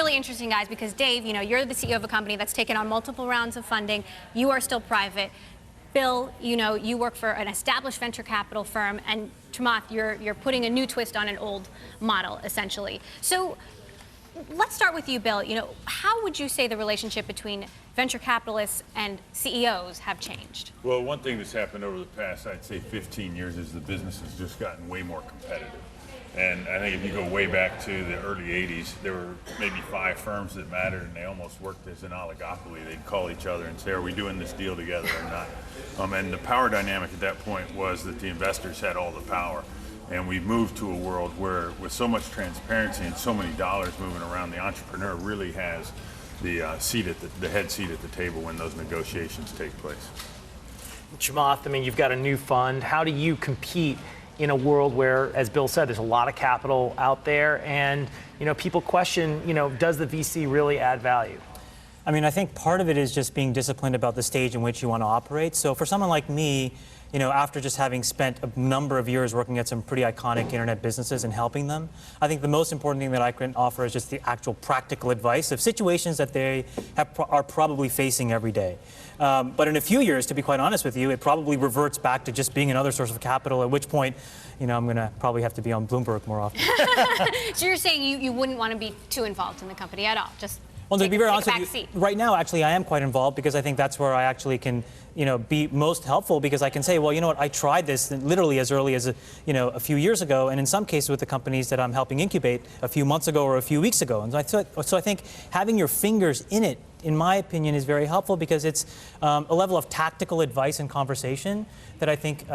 really interesting, guys, because Dave, you're the CEO of a company that's taken on multiple rounds of funding. You are still private. Bill, you work for an established venture capital firm, and Chamath, you're putting a new twist on an old model, essentially. So let's start with you, Bill. How would you say the relationship between venture capitalists and CEOs have changed? Well, one thing that's happened over the past, I'd say 15 years, is the business has just gotten way more competitive. And I think if you go way back to the early 80s, there were maybe 5 firms that mattered, and they almost worked as an oligopoly. They'd call each other and say, are we doing this deal together or not? And the power dynamic at that point was that the investors had all the power. And we've moved to a world where, with so much transparency and so many dollars moving around, the entrepreneur really has the head seat at the table when those negotiations take place. Chamath, you've got a new fund. How do you compete in a world where, as Bill said, there's a lot of capital out there, and people question, does the VC really add value? I think part of it is just being disciplined about the stage in which you want to operate. So for someone like me, after just having spent a number of years working at some pretty iconic internet businesses and helping them, I think the most important thing that I can offer is just the actual practical advice of situations that they are probably facing every day. But in a few years, to be quite honest with you, it probably reverts back to just being another source of capital, at which point, I'm going to probably have to be on Bloomberg more often. So you're saying you wouldn't want to be too involved in the company at all? Well, to be very honest with you, right now, actually, I am quite involved because I think that's where I actually can, be most helpful, because I can say, well, you know what, I tried this literally as early as, a few years ago, and in some cases with the companies that I'm helping incubate a few months ago or a few weeks ago. And so I think having your fingers in it, in my opinion, is very helpful, because it's a level of tactical advice and conversation that I think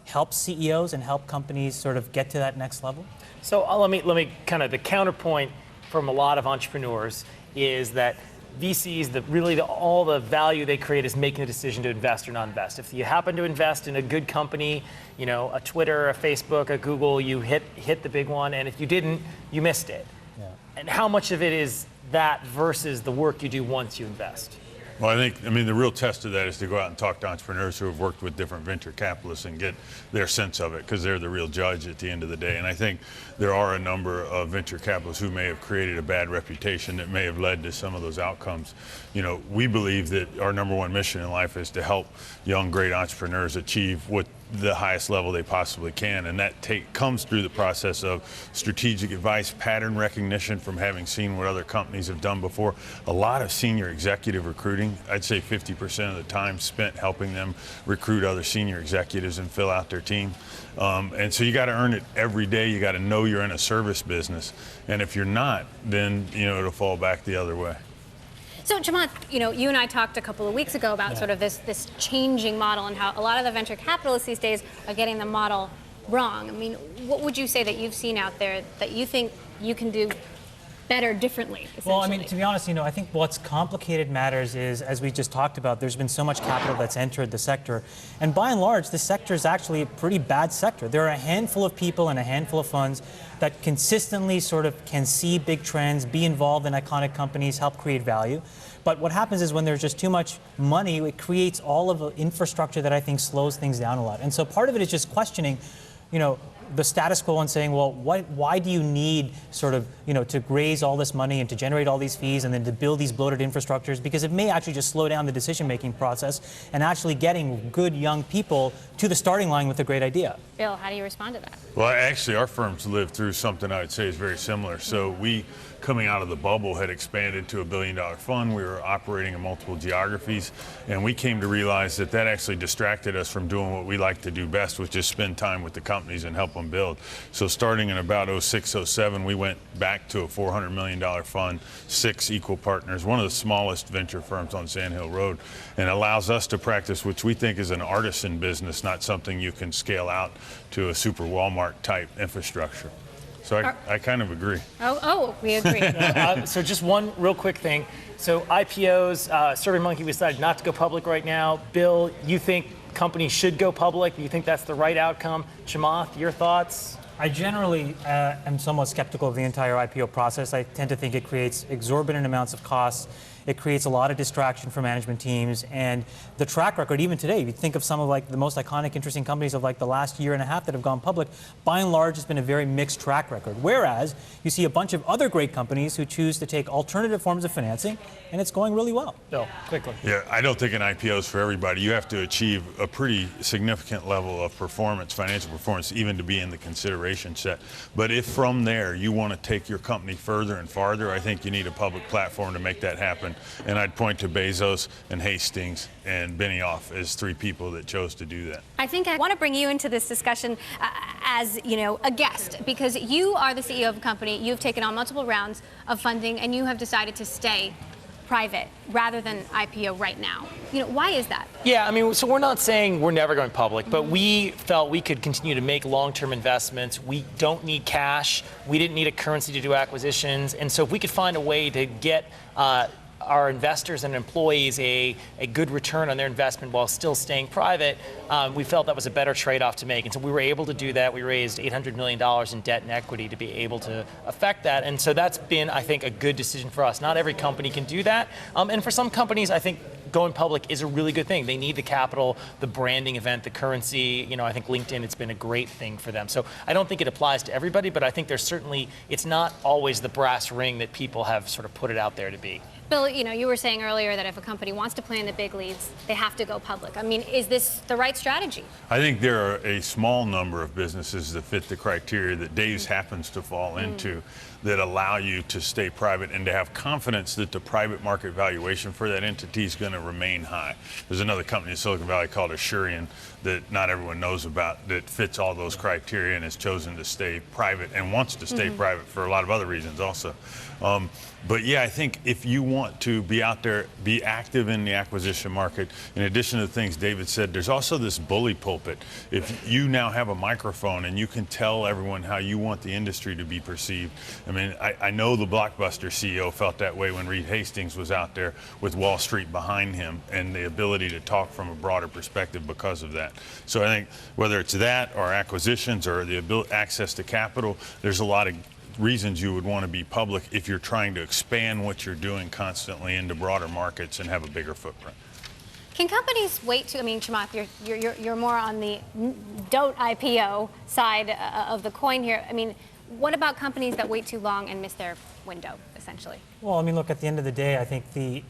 helps CEOs and help companies sort of get to that next level. So let me kind of, the counterpoint from a lot of entrepreneurs is that VCs, all the value they create is making the decision to invest or not invest. If you happen to invest in a good company, a Twitter, a Facebook, a Google, you hit the big one, and if you didn't, you missed it. Yeah. And how much of it is that versus the work you do once you invest? Well, I think, the real test of that is to go out and talk to entrepreneurs who have worked with different venture capitalists and get their sense of it, because they're the real judge at the end of the day. And I think there are a number of venture capitalists who may have created a bad reputation that may have led to some of those outcomes. We believe that our number one mission in life is to help young, great entrepreneurs achieve what the highest level they possibly can, and that comes through the process of strategic advice, pattern recognition from having seen what other companies have done before, a lot of senior executive recruiting. I'd say 50% of the time spent helping them recruit other senior executives and fill out their team. And so you got to earn it every day. You got to know you're in a service business, and if you're not, then it'll fall back the other way. So, Chamath, you and I talked a couple of weeks ago about sort of this changing model and how a lot of the venture capitalists these days are getting the model wrong. What would you say that you've seen out there that you think you can do better, differently, essentially? Well, to be honest, I think what's complicated matters is, as we just talked about, there's been so much capital that's entered the sector. And by and large, this sector is actually a pretty bad sector. There are a handful of people and a handful of funds that consistently sort of can see big trends, be involved in iconic companies, help create value. But what happens is when there's just too much money, it creates all of the infrastructure that I think slows things down a lot. And so part of it is just questioning, the status quo and saying, well, why do you need sort of, to raise all this money and to generate all these fees and then to build these bloated infrastructures? Because it may actually just slow down the decision-making process and actually getting good young people to the starting line with a great idea. Bill, how do you respond to that? Well, actually, our firms lived through something I would say is very similar. So we, coming out of the bubble, had expanded to $1 billion fund. We were operating in multiple geographies, and we came to realize that actually distracted us from doing what we like to do best, which is spend time with the companies and help them build. So starting in about 06, 07, we went back to a $400 million fund, 6 equal partners, one of the smallest venture firms on Sand Hill Road, and allows us to practice, which we think is an artisan business, not something you can scale out to a super Walmart type infrastructure. So I kind of agree. Oh, we agree. So just one real quick thing. So IPOs, SurveyMonkey decided not to go public right now. Bill, you think companies should go public? Do you think that's the right outcome? Chamath, your thoughts? I generally am somewhat skeptical of the entire IPO process. I tend to think it creates exorbitant amounts of costs. It creates a lot of distraction for management teams, and the track record, even today, if you think of some of like the most iconic, interesting companies of like the last year and a half that have gone public, by and large, it's been a very mixed track record. Whereas you see a bunch of other great companies who choose to take alternative forms of financing, and it's going really well. Bill, quickly. Yeah, I don't think an IPO is for everybody. You have to achieve a pretty significant level of performance, financial performance, even to be in the consideration set. But if from there you want to take your company further and farther, I think you need a public platform to make that happen. And I'd point to Bezos and Hastings and Benioff as three people that chose to do that. I think I want to bring you into this discussion as, a guest, because you are the CEO of a company. You've taken on multiple rounds of funding, and you have decided to stay private rather than IPO right now. Why is that? Yeah, so we're not saying we're never going public, but we felt we could continue to make long-term investments. We don't need cash. We didn't need a currency to do acquisitions. And so if we could find a way to get our investors and employees a good return on their investment while still staying private, we felt that was a better trade-off to make. And so we were able to do that. We raised $800 million in debt and equity to be able to affect that. And so that's been, I think, a good decision for us. Not every company can do that. And for some companies, I think going public is a really good thing. They need the capital, the branding event, the currency. I think LinkedIn, it's been a great thing for them. So I don't think it applies to everybody, but I think it's not always the brass ring that people have sort of put it out there to be. Bill, you were saying earlier that if a company wants to play in the big leagues, they have to go public. Is this the right strategy? I think there are a small number of businesses that fit the criteria that Dave's happens to fall into that allow you to stay private and to have confidence that the private market valuation for that entity is going to remain high. There's another company in Silicon Valley called Artisan that not everyone knows about that fits all those criteria and has chosen to stay private and wants to stay private for a lot of other reasons also. But yeah, I think if you want to be out there, be active in the acquisition market, in addition to the things David said, there's also this bully pulpit. If you now have a microphone and you can tell everyone how you want the industry to be perceived. I know the Blockbuster CEO felt that way when Reed Hastings was out there with Wall Street behind him and the ability to talk from a broader perspective because of that. So I think whether it's that or acquisitions or the access to capital, there's a lot of reasons you would want to be public if you're trying to expand what you're doing constantly into broader markets and have a bigger footprint. Can companies wait to, Chamath, you're more on the don't IPO side of the coin here. What about companies that wait too long and miss their window, essentially? Well, look, at the end of the day, I think the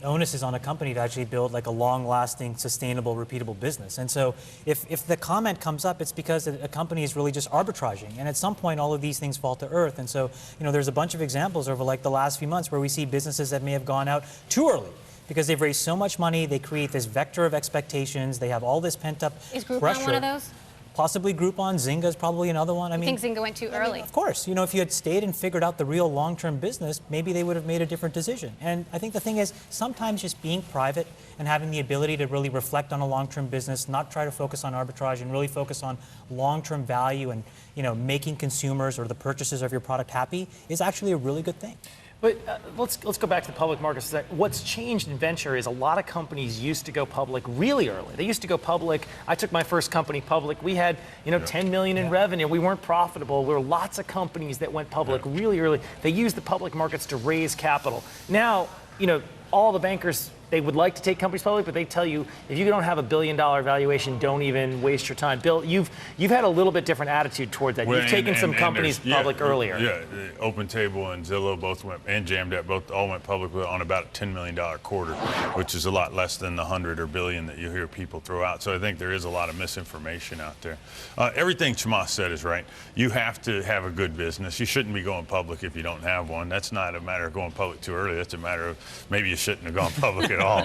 onus is on a company to actually build like a long-lasting, sustainable, repeatable business. And so if the comment comes up, it's because a company is really just arbitraging. And at some point, all of these things fall to earth. And so, there's a bunch of examples over like the last few months where we see businesses that may have gone out too early because they've raised so much money, they create this vector of expectations, they have all this pent-up pressure. Is Groupon one of those? Possibly Groupon. Zynga is probably another one. I think Zynga went too early. Of course. If you had stayed and figured out the real long-term business, maybe they would have made a different decision. And I think the thing is, sometimes just being private and having the ability to really reflect on a long-term business, not try to focus on arbitrage and really focus on long-term value and, making consumers or the purchasers of your product happy is actually a really good thing. But let's go back to the public markets. What's changed in venture is a lot of companies used to go public really early. They used to go public. I took my first company public. We had, 10 million in revenue. We weren't profitable. There were lots of companies that went public really early. They used the public markets to raise capital. Now, all the bankers, they would like to take companies public, but they tell you if you don't have $1 billion valuation, don't even waste your time. Bill, you've had a little bit different attitude toward that. You've taken some companies public earlier. Yeah, OpenTable and Zillow both went, and Jamdet both all went public on about a $10 million quarter, which is a lot less than the 100 or billion that you hear people throw out. So I think there is a lot of misinformation out there. Everything Chamath said is right. You have to have a good business. You shouldn't be going public if you don't have one. That's not a matter of going public too early. That's a matter of maybe you shouldn't have gone public at all.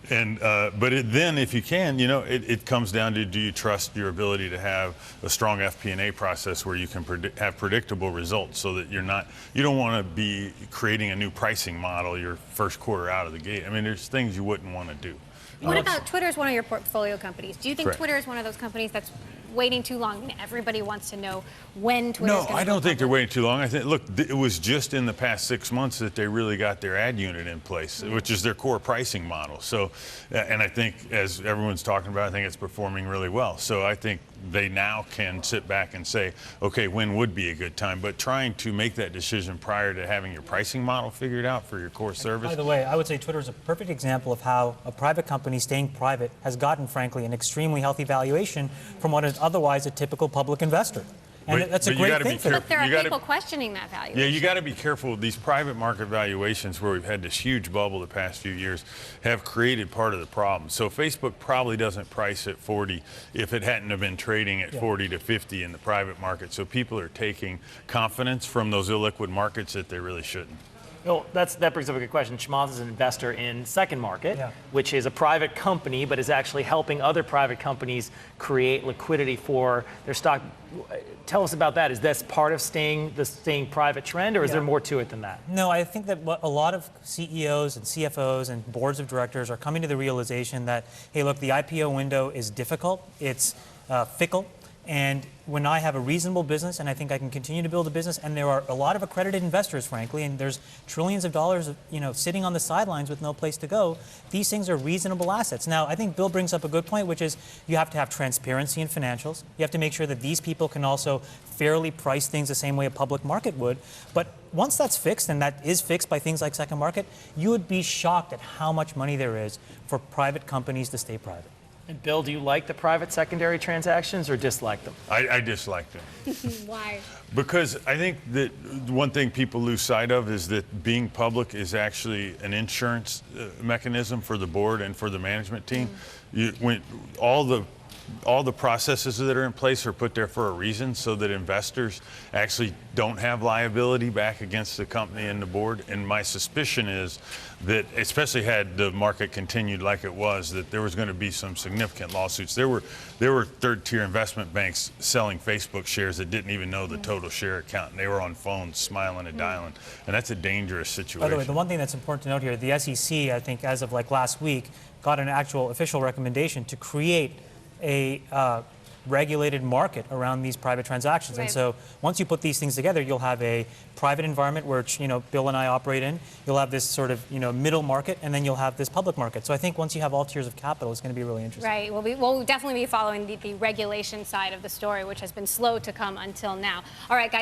But then if you can, it comes down to, do you trust your ability to have a strong FP&A process where you can have predictable results so that you don't want to be creating a new pricing model your first quarter out of the gate. There's things you wouldn't want to do. What about Twitter is one of your portfolio companies? Do you think Correct. Twitter is one of those companies that's waiting too long? Everybody wants to know when Twitter's going to No, I don't think they're waiting too long. I think, look, it was just in the past 6 months that they really got their ad unit in place, which is their core pricing model. So, and I think, as everyone's talking about, I think it's performing really well. So I think they now can sit back and say, okay, when would be a good time? But trying to make that decision prior to having your pricing model figured out for your core service. By the way, I would say Twitter is a perfect example of how a private company staying private has gotten, frankly, an extremely healthy valuation from what is otherwise a typical public investor. And that's a great thing for them. But there are people questioning that valuation. Yeah, you got to be careful. These private market valuations, where we've had this huge bubble the past few years, have created part of the problem. So Facebook probably doesn't price at 40 if it hadn't have been trading at 40 to 50 in the private market. So people are taking confidence from those illiquid markets that they really shouldn't. Well, that brings up a good question. Chamath is an investor in Second Market, which is a private company, but is actually helping other private companies create liquidity for their stock. Tell us about that. Is this part of the staying private trend, or is there more to it than that? No, I think that a lot of CEOs and CFOs and boards of directors are coming to the realization that, hey, look, the IPO window is difficult. It's fickle. And when I have a reasonable business and I think I can continue to build a business, and there are a lot of accredited investors, frankly, and there's trillions of dollars, sitting on the sidelines with no place to go, these things are reasonable assets. Now, I think Bill brings up a good point, which is you have to have transparency in financials. You have to make sure that these people can also fairly price things the same way a public market would. But once that's fixed, and that is fixed by things like Second Market, you would be shocked at how much money there is for private companies to stay private. And Bill, do you like the private secondary transactions or dislike them? I dislike them. Why? Because I think that one thing people lose sight of is that being public is actually an insurance mechanism for the board and for the management team. When all the processes that are in place are put there for a reason, so that investors actually don't have liability back against the company and the board. And my suspicion is that, especially had the market continued like it was, that there was going to be some significant lawsuits. There were third-tier investment banks selling Facebook shares that didn't even know the total share count, and they were on phones smiling and dialing. And that's a dangerous situation. By the way, the one thing that's important to note here, the SEC, I think, as of last week, got an actual official recommendation to create a regulated market around these private transactions. Right. And so once you put these things together, you'll have a private environment which, Bill and I operate in. You'll have this sort of, middle market, and then you'll have this public market. So I think once you have all tiers of capital, it's going to be really interesting. Right. Well, we'll definitely be following the regulation side of the story, which has been slow to come until now. All right, guys.